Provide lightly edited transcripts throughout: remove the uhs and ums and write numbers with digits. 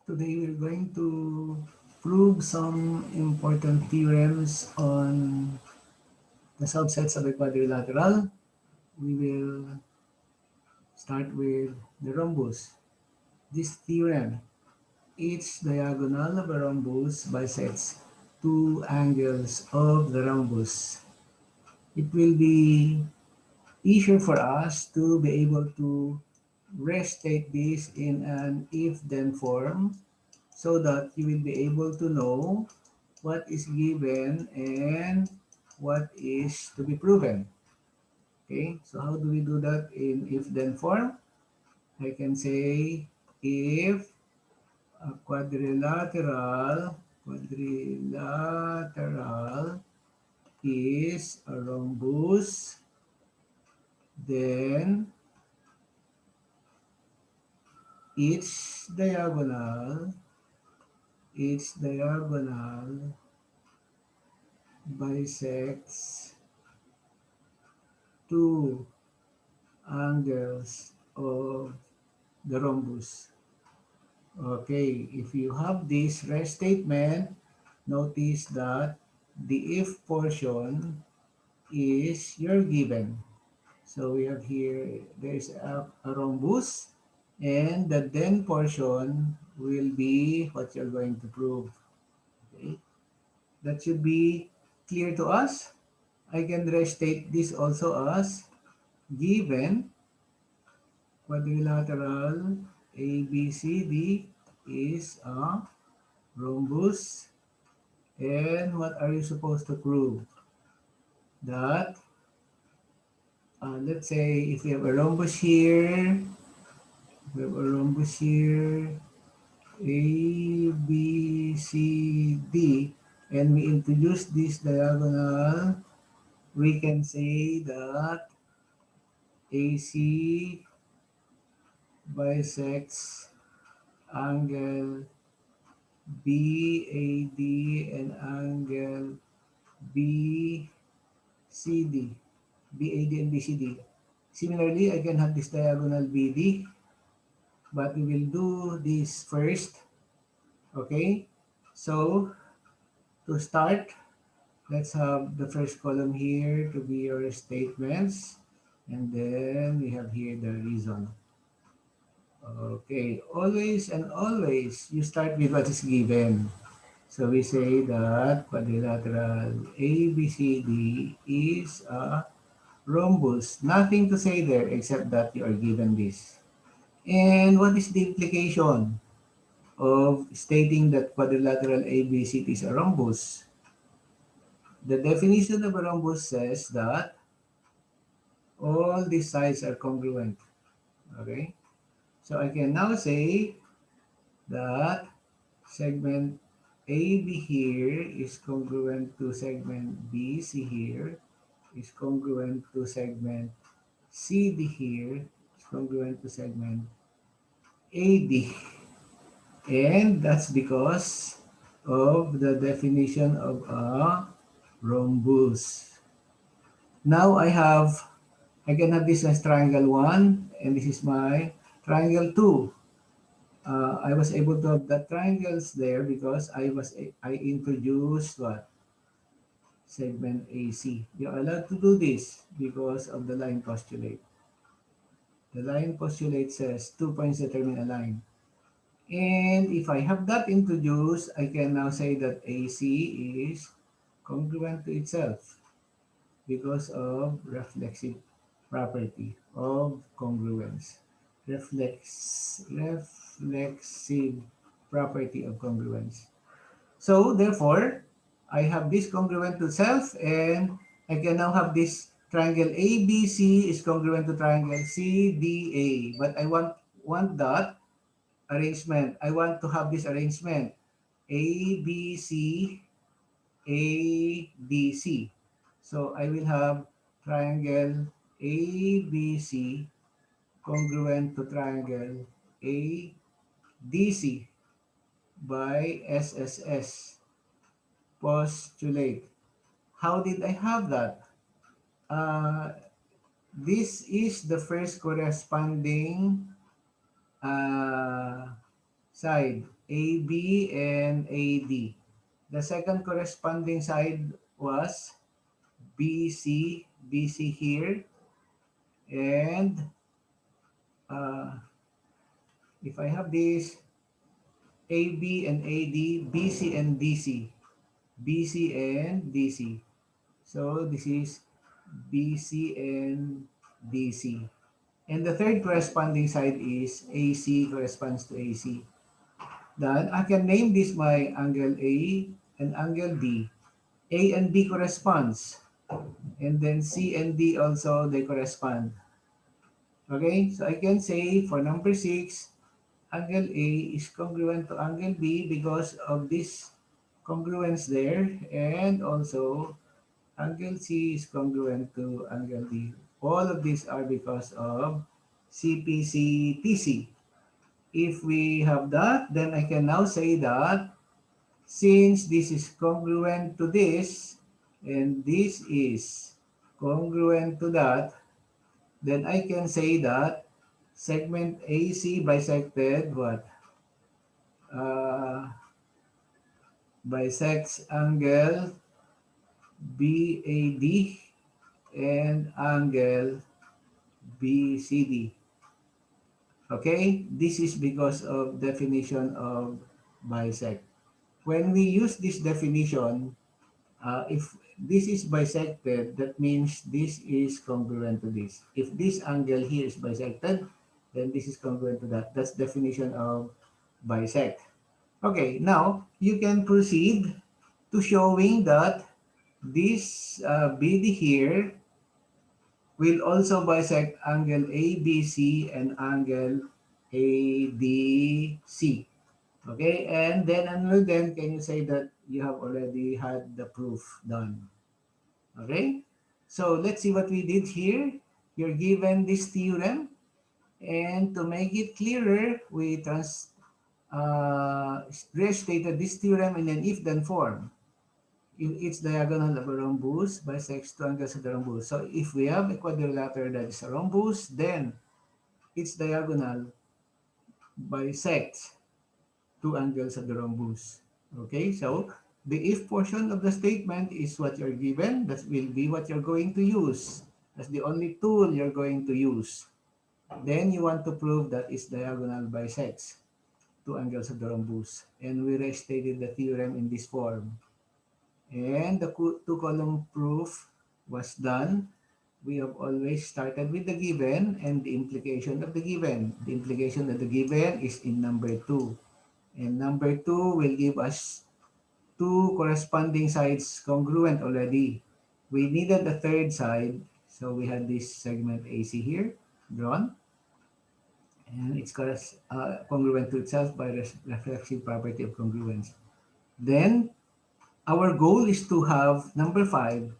Today we're going to prove some important theorems on the subsets of a quadrilateral. We will start with the rhombus. This theorem, each diagonal of a rhombus bisects two angles of the rhombus. It will be easier for us to be able to restate this in an if-then form so that you will be able to know what is given and what is to be proven. Okay, so how do we do that in if-then form? I can say if a quadrilateral is a rhombus, then each diagonal, each diagonal bisects two angles of the rhombus. Okay, if you have this rest statement, notice that the if portion is your given. So we have here, there is a rhombus, and the then portion will be what you're going to prove. Okay, that should be clear to us. I can restate this also as given quadrilateral ABCD is a rhombus. And what are you supposed to prove? That, let's say, if we have a rhombus here, we have a rhombus here, A, B, C, D, and we introduce this diagonal, we can say that AC bisects angle BAD and angle BCD. BAD and BCD. Similarly, I can have this diagonal BD, but we will do this first. Okay? So, to start, let's have the first column here to be your statements. And then we have here the reason. Okay, always and always you start with what is given. So we say that quadrilateral ABCD is a rhombus. Nothing to say there except that you are given this. And what is the implication of stating that quadrilateral ABCD is a rhombus? The definition of a rhombus says that all these sides are congruent. Okay? So I can now say that segment AB here is congruent to segment BC here, is congruent to segment CD here, is congruent to segment AD. And that's because of the definition of a rhombus. Now I can have this as triangle 1, and this is my triangle 2. I was able to have the triangles there because I introduced what? Segment AC. You're allowed to do this because of the line postulate. The line postulate says 2 points determine a line. And if I have that introduced, I can now say that AC is congruent to itself because of reflexive property of congruence. Reflexive property of congruence. So therefore, I have this congruent to self, and I can now have this triangle ABC is congruent to triangle CDA. But I want that arrangement. I want to have this arrangement. ABC, ABC. So I will have triangle ABC congruent to triangle ADC by SSS postulate. How did I have that? Uh, this is the first corresponding uh, side, AB and AD. The second corresponding side was BC, BC here, and uh, if I have this AB and AD, BC and DC, BC and DC. So this is BC and DC. And the third corresponding side is AC corresponds to AC. Then I can name this my angle A and angle B. A and B corresponds. And then C and D also they correspond. Okay, so I can say for number 6, angle A is congruent to angle B because of this congruence there, and also angle C is congruent to angle D. All of these are because of CPC-TC. If we have that, then I can now say that since this is congruent to this, and this is congruent to that, then I can say that segment AC bisected what? Uh, Bisects angle BAD and angle BCD. Okay, this is because of definition of bisect. When we use this definition, if this is bisected, that means this is congruent to this. If this angle here is bisected, then this is congruent to that. That's definition of bisect. Okay, now you can proceed to showing that this BD here will also bisect angle ABC and angle ADC. Okay, and then can you say that you have already had the proof done? Okay, so let's see what we did here. You're given this theorem, and to make it clearer, we restated this theorem in an if-then form. If each diagonal of a rhombus bisects two angles of the rhombus. So if we have a quadrilateral that is a rhombus, then its diagonal bisects two angles of the rhombus. Okay, so the if portion of the statement is what you're given. That will be what you're going to use. That's the only tool you're going to use. Then you want to prove that its diagonal bisects two angles of the rhombus. And we restated the theorem in this form. And the two-column proof was done. We have always started with the given and the implication of the given. The implication of the given is in number 2. And number 2 will give us two corresponding sides congruent already. We needed the third side, so we had this segment AC here drawn. And it's congruent to itself by reflexive property of congruence. Then, our goal is to have, number 5,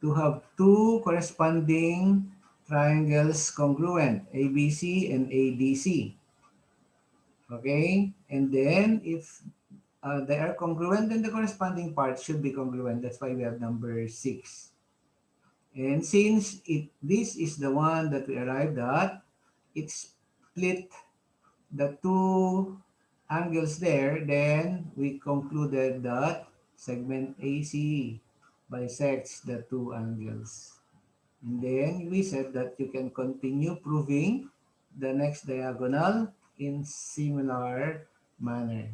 to have two corresponding triangles congruent, ABC and ADC. Okay? And then, if they are congruent, then the corresponding parts should be congruent. That's why we have number 6. And since this is the one that we arrived at, it split the two angles there, then we concluded that segment AC bisects the two angles. And then we said that you can continue proving the next diagonal in similar manner.